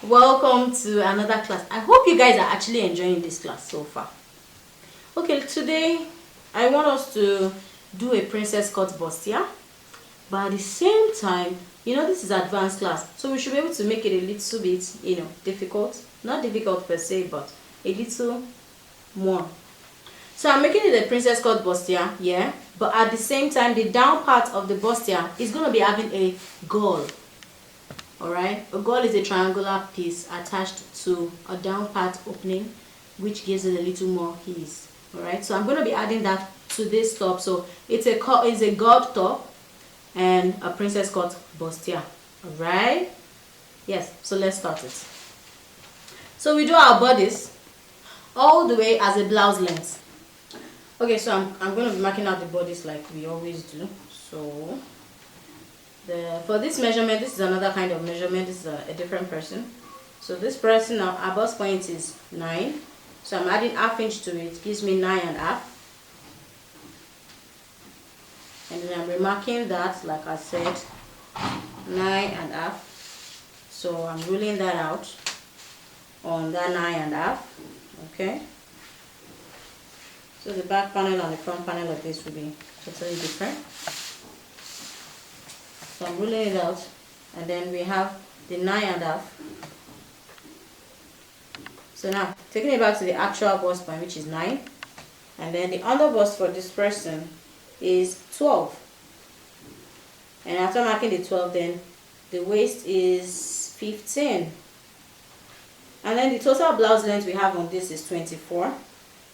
Welcome to another class. I hope you guys are actually enjoying this class so far. Okay, today I want us to do a princess cut bustier, but at the same time, this is advanced class, so we should be able to make it a little bit, difficult. Not difficult per se, but a little more. So I'm making it a princess cut bustier, yeah, but at the same time, the down part of the bustier is going to be having a gore. Alright, a gore is a triangular piece attached to a down part opening, which gives it a little more ease. Alright, so I'm going to be adding that to this top. So it's a gold top and a princess cut bustier. Alright, yes, so let's start it. So we do our bodice all the way as a blouse length. Okay, so I'm going to be marking out the bodice like we always do. So for this measurement, this is another kind of measurement. This is a different person. So this person now, our bust point is 9. So I'm adding ½ inch to it, gives me 9.5. And then I'm remarking that, like I said, 9.5. So I'm ruling that out on that 9.5. Okay. So the back panel and the front panel of this will be totally different. So I'm ruling it out, and then we have the 9.5. So now taking it back to the actual bust point, which is 9, and then the under bust for this person is 12. And after marking the 12, then the waist is 15. And then the total blouse length we have on this is 24.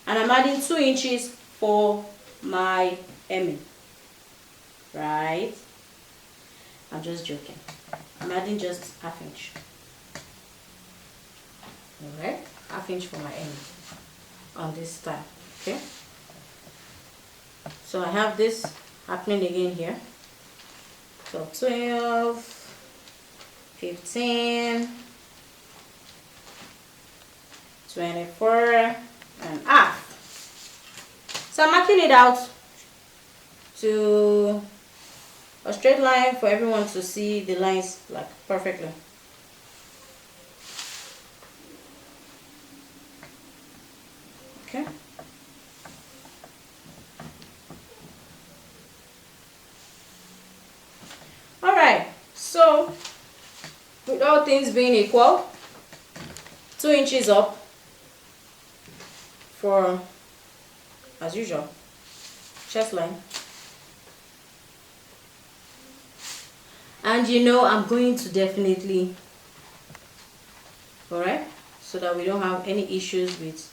And I'm adding 2 inches for my hemming. Right? I'm just joking. I'm adding just ½ inch. Alright? ½ inch for my hemming on this style. Okay? So I have this happening again here. So 12, 15, 24, and ½. So I'm marking it out to a straight line for everyone to see the lines like perfectly. Okay. Alright, so with all things being equal, 2 inches up for, as usual, chest line. And I'm going to definitely, alright, so that we don't have any issues with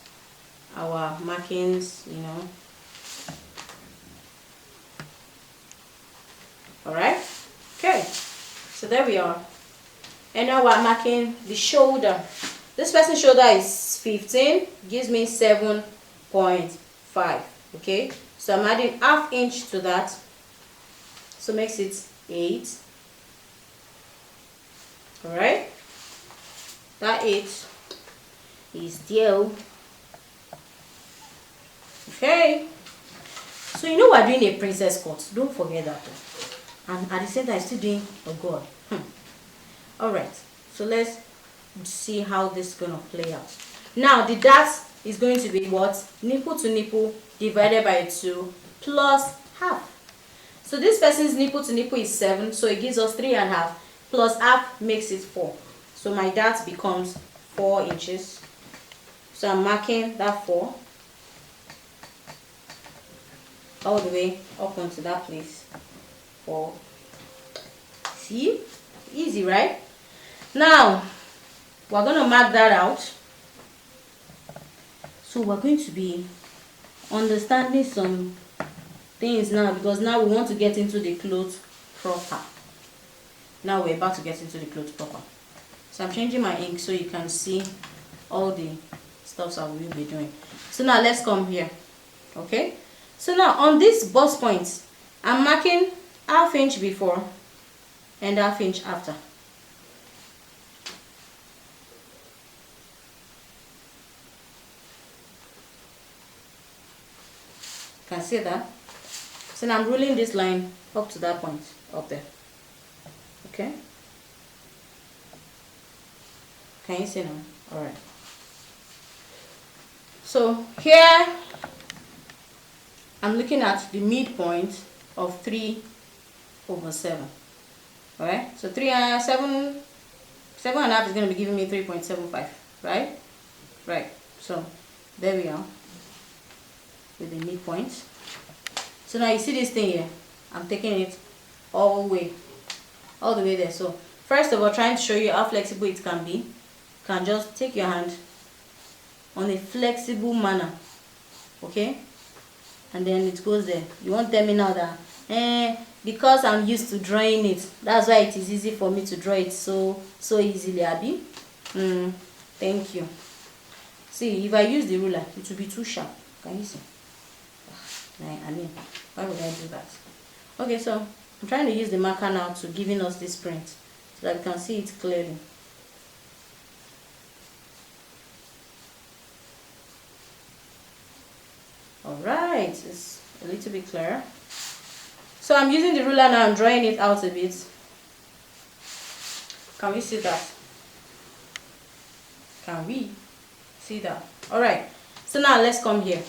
our markings, Alright, okay, so there we are. And now we're marking the shoulder. This person's shoulder is 15, gives me 7.5. Okay, so I'm adding ½ inch to that, so makes it 8. Alright, that 8 is there. Okay, so we're doing a princess cut, don't forget that. And at the same time, still doing a gore. Alright, so let's see how this is gonna play out. Now the dart is going to be what? Nipple to nipple divided by 2 plus half. So this person's nipple to nipple is 7, so it gives us 3.5 plus half makes it 4. So my dart becomes 4 inches. So I'm marking that 4 all the way up onto that place. 4. See? Easy, right? Now we're going to mark that out. So we're going to be understanding some things now, because now we want to get into the clothes proper. Now we're about to get into the clothes proper. So I'm changing my ink so you can see all the stuff that we'll be doing. So now let's come here. Okay, so now on this bust point, I'm marking ½ inch before and ½ inch after. You can see that. So now I'm ruling this line up to that point up there. Okay, Can you see now? All right. So here I'm looking at the midpoint of 3/7. All right. So 7.5 is going to be giving me 3.75. Right. Right. So there we are with the midpoint. So now you see this thing here. I'm taking it all the way there. So first of all, trying to show you how flexible it can be. You can just take your hand on a flexible manner, okay, and then it goes there. You won't tell me now that because I'm used to drawing it, that's why it is easy for me to draw it so easily, Abby. Thank you. See, if I use the ruler, it will be too sharp. Can you see? I mean, why would I do that? Okay, so I'm trying to use the marker now to giving us this print so that we can see it clearly. Alright, it's a little bit clearer. So I'm using the ruler now, I'm drawing it out a bit. Can we see that? Can we see that? Alright, so now let's come here.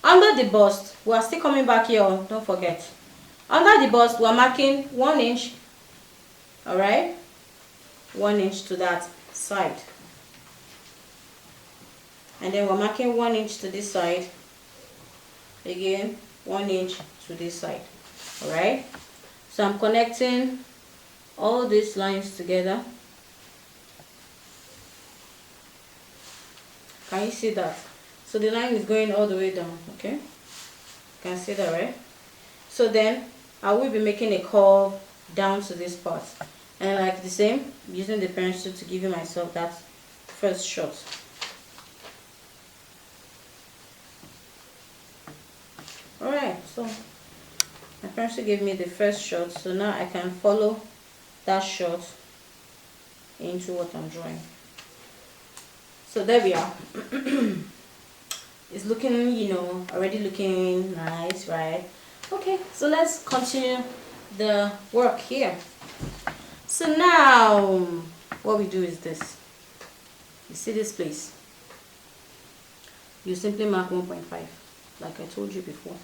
Under the bust, we are still coming back here, don't forget. Under the bust, we are marking 1 inch. Alright, 1 inch to that side. And then we're marking 1 inch to this side. Again, 1 inch to this side. Alright, so I'm connecting all these lines together. Can you see that? So the line is going all the way down, okay? You can see that, right? So then I will be making a curve down to this part. And like the same, using the pencil to give myself that first shot. Alright, so my pencil gave me the first shot, so now I can follow that shot into what I'm drawing. So there we are. It's looking, you know, already looking nice, right? Okay, so let's continue the work here. So now what we do is this. You see this place? You simply mark 1.5, like I told you before.